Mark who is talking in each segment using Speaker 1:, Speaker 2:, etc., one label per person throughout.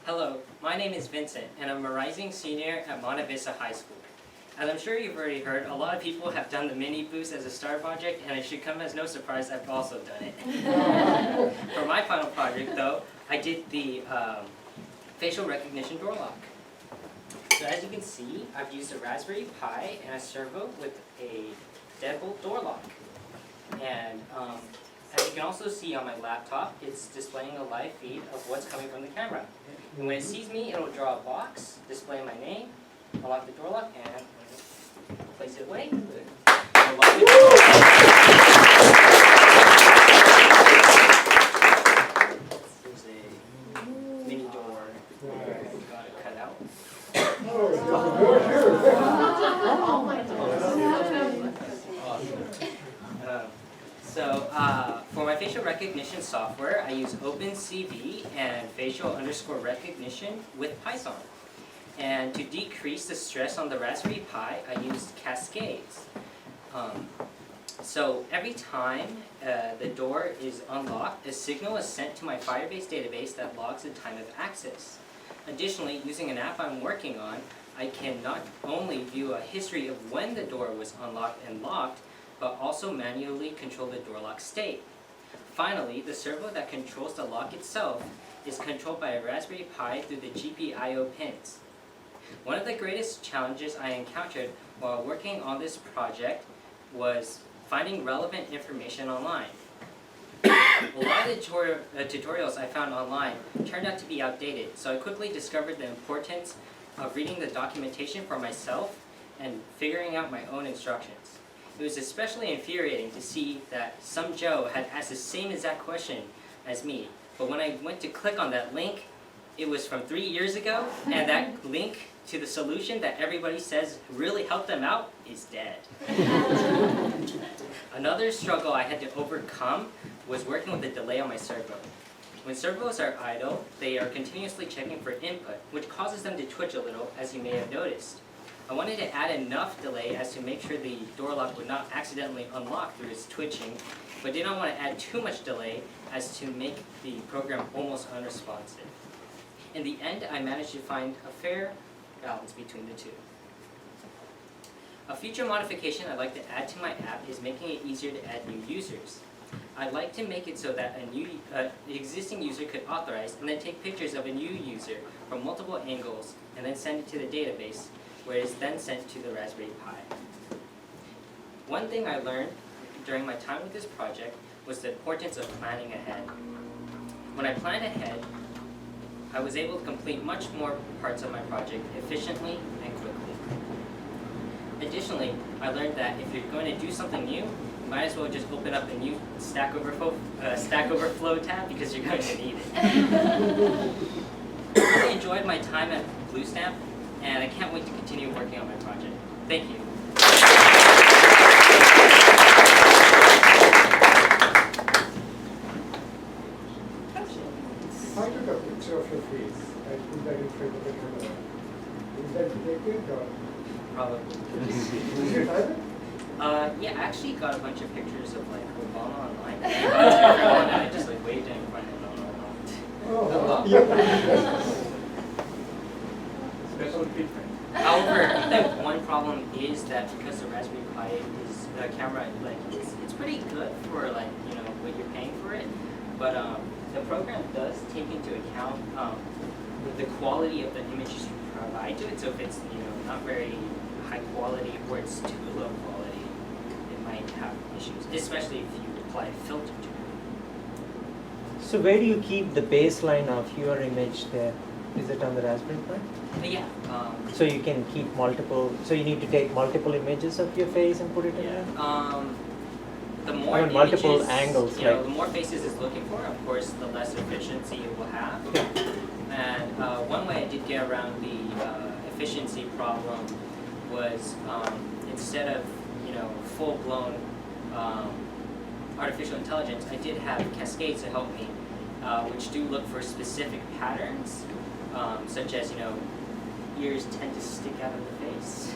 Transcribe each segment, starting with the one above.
Speaker 1: Hello, my name is Vincent, and I'm a rising senior at Monte Vista High School. As I'm sure you've already heard, a lot of people have done the mini boost as a STAR project, and it should come as no surprise I've also done it. For my final project, though, I did the facial recognition door lock. So as you can see, I've used a Raspberry Pi and a servo with a deadbolt door lock. And as you can also see on my laptop, it's displaying a live feed of what's coming from the camera. And when it sees me, it'll draw a box, display my name, unlock the door lock, and place it away. Unlock the door. There's a mini door. Got it cut out. For my facial recognition software, I use OpenCV and facial_recognition with Python. And to decrease the stress on the Raspberry Pi, I used Cascades. So every time the door is unlocked, a signal is sent to my Firebase database that logs the time of access. Additionally, using an app I'm working on, I can not only view a history of when the door was unlocked and locked, but also manually control the door lock state. Finally, the servo that controls the lock itself is controlled by a Raspberry Pi through the GPIO pins. One of the greatest challenges I encountered while working on this project was finding relevant information online. A lot of the tutorials I found online turned out to be outdated, so I quickly discovered the importance of reading the documentation for myself and figuring out my own instructions. It was especially infuriating to see that some Joe had asked the same exact question as me, but when I went to click on that link, it was from 3 years ago, and that link to the solution that everybody says really helped them out is dead. Another struggle I had to overcome was working with the delay on my servo. When servos are idle, they are continuously checking for input, which causes them to twitch a little, as you may have noticed. I wanted to add enough delay as to make sure the door lock would not accidentally unlock through its twitching, but did not want to add too much delay as to make the program almost unresponsive. In the end, I managed to find a fair balance between the two. A future modification I'd like to add to my app is making it easier to add new users. I'd like to make it so that the existing user could authorize and then take pictures of a new user from multiple angles and then send it to the database, where it is then sent to the Raspberry Pi. One thing I learned during my time with this project was the importance of planning ahead. When I planned ahead, I was able to complete much more parts of my project efficiently and quickly. Additionally, I learned that if you're going to do something new, you might as well just open up a new Stack Overflow tab because you're going to need it. I really enjoyed my time at BlueStamp, and I can't wait to continue working on my project. Thank you.
Speaker 2: I took a picture of your face. I put that in front of the camera. Is that detected or?
Speaker 1: Probably.
Speaker 2: Did you type it?
Speaker 1: Yeah, I actually got a bunch of pictures of like Obama online. And I just like waved in front of them.
Speaker 2: Oh, yeah.
Speaker 3: Special treatment.
Speaker 1: However, the one problem is that because the Raspberry Pi is camera, like it's pretty good for like what you're paying for it, but the program does take into account the quality of the images you provide to it. So if it's not very high quality or it's too low quality, it might have issues, especially if you apply a filter to it.
Speaker 4: So where do you keep the baseline of your image there? Is it on the Raspberry Pi?
Speaker 1: But yeah.
Speaker 4: So you can keep multiple, so you need to take multiple images of your face and put it in there?
Speaker 1: The more images,
Speaker 4: multiple angles,
Speaker 1: the more faces it's looking for, of course, the less efficiency it will have. And one way I did get around the efficiency problem was instead of full-blown artificial intelligence, I did have Cascades to help me, which do look for specific patterns, such as ears tend to stick out of the face.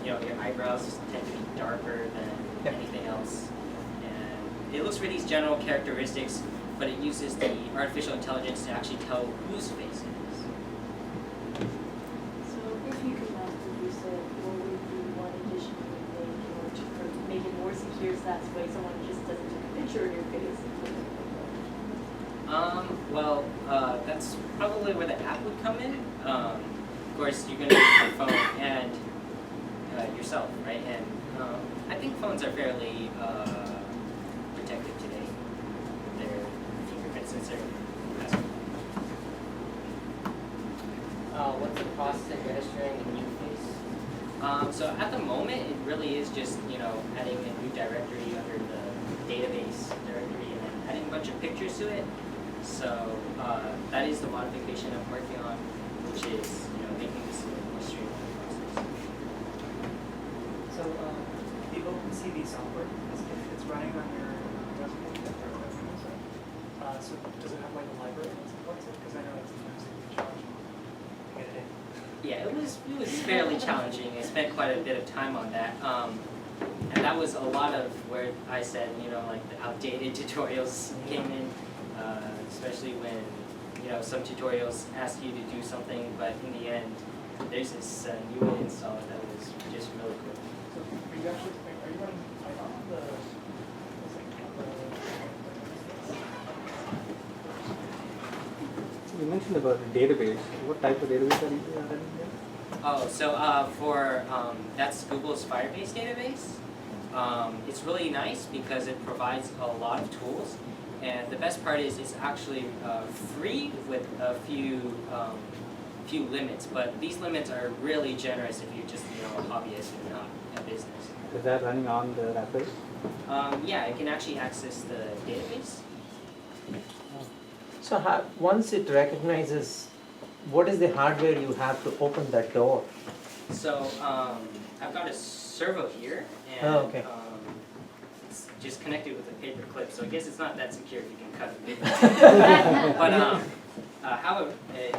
Speaker 1: Your eyebrows tend to be darker than anything else, and it looks for these general characteristics but it uses the artificial intelligence to actually tell whose face it is.
Speaker 3: So if you could mass produce it, what would be one addition you would make in order to make it more secure so that way someone just doesn't take a picture of your face and put it in the
Speaker 1: Well, that's probably where the app would come in. Of course, you're going to use your phone and yourself, right? And I think phones are fairly protected today. Their fingerprint sensor.
Speaker 5: What's the process of registering a new face?
Speaker 1: So at the moment, it really is just, adding a new directory under the database directory and then adding a bunch of pictures to it. So that is the modification I'm working on, which is, making this a more streamlined process.
Speaker 6: So the OpenCV software, it's running on your resume, so does it have like a library that supports it? Because I know it's sometimes it can be challenging to get it in.
Speaker 1: Yeah, it was fairly challenging. I spent quite a bit of time on that. And that was a lot of where I said, like the outdated tutorials came in, especially when, some tutorials ask you to do something, but in the end, there's this new install that was just really cool.
Speaker 6: So are you running Python on the,
Speaker 7: You mentioned about the database. What type of database are you running there?
Speaker 1: Oh, so that's Google's Firebase database. It's really nice because it provides a lot of tools, and the best part is it's actually free with a few limits. But these limits are really generous if you're just a hobbyist and not a business.
Speaker 7: Is that running on the Raspberry?
Speaker 1: Yeah, it can actually access the database.
Speaker 4: So once it recognizes, what is the hardware you have to open that door?
Speaker 1: So I've got a servo here, and
Speaker 4: Oh, okay.
Speaker 1: it's just connected with a paper clip. So I guess it's not that secure if you can cut a paper clip. But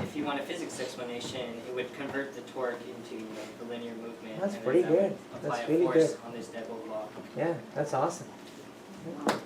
Speaker 1: if you want a physics explanation, it would convert the torque into the linear movement.
Speaker 4: That's
Speaker 1: and
Speaker 4: pretty
Speaker 1: then that would
Speaker 4: good.
Speaker 1: Apply
Speaker 4: That's
Speaker 1: a
Speaker 4: really
Speaker 1: force
Speaker 4: good.
Speaker 1: on this depot block.
Speaker 4: Yeah, that's awesome.
Speaker 2: Wow.